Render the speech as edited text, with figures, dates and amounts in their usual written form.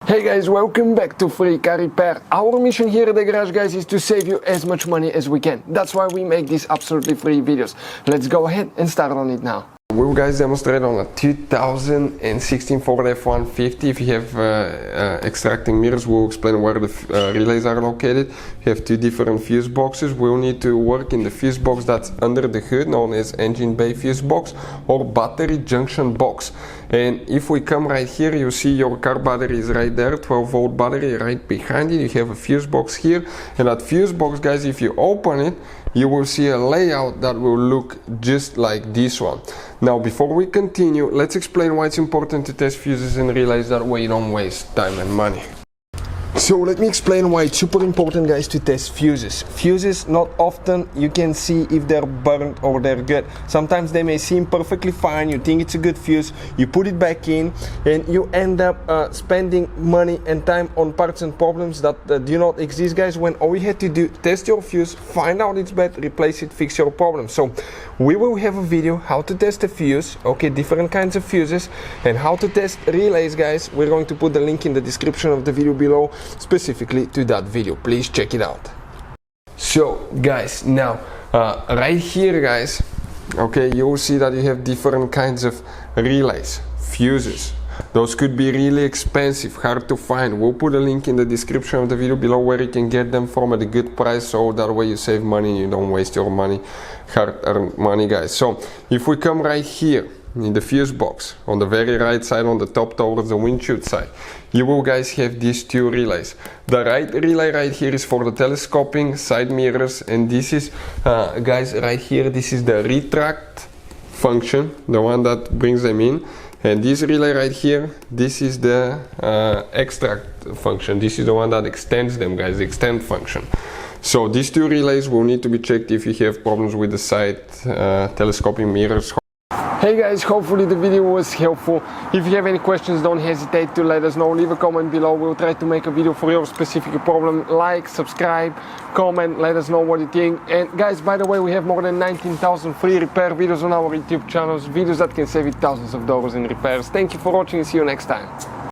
Hey guys, welcome back to Free Car Repair. Our mission here at the garage, guys, is to save you as much money as we can. That's why we make these absolutely free videos. Let's go ahead and start on it now. We'll guys demonstrate on a 2016 Ford F-150. If you have extracting mirrors, we'll explain where the relays are located. You have two different fuse boxes. We'll need to work in the fuse box that's under the hood, known as engine bay fuse box or battery junction box. And if we come right here, you see your car battery is right there, 12-volt battery right behind it. You have a fuse box here, and that fuse box, guys, if you open it, you will see a layout that will look just like this one. Now, before we continue, let's explain why it's important to test fuses and relays. That way you don't waste time and money. So let me explain why it's super important, guys, to test fuses. Fuses, not often you can see if they're burnt or they're good. Sometimes they may seem perfectly fine, you think it's a good fuse, you put it back in, and you end up spending money and time on parts and problems that do not exist, guys, when all you had to do, test your fuse, find out it's bad, replace it, fix your problem. So we will have a video how to test a fuse, okay, different kinds of fuses, and how to test relays, guys. We're going to put the link in the description of the video below, specifically to that video. Please check it out. So guys, now right here, guys, okay, you will see that you have different kinds of relays, fuses. Those could be really expensive, hard to find. We'll put a link in the description of the video below where you can get them from at a good price, so that way you save money and you don't waste your money, hard-earned money, guys. So if we come right here in the fuse box, on the very right side, on the top towards the windshield side, you will, guys, have these two relays. The right relay right here is for the telescoping side mirrors, and this is, guys, right here, this is the retract function, the one that brings them in. And this relay right here, this is the extract function. This is the one that extends them, guys, the extend function. So these two relays will need to be checked if you have problems with the side telescoping mirrors. Hey guys, hopefully the video was helpful. If you have any questions, don't hesitate to let us know. Leave a comment below. We'll try to make a video for your specific problem. Like, subscribe, comment, let us know what you think. And guys, by the way, we have more than 19,000 free repair videos on our YouTube channels, videos that can save you thousands of dollars in repairs. Thank you for watching and see you next time.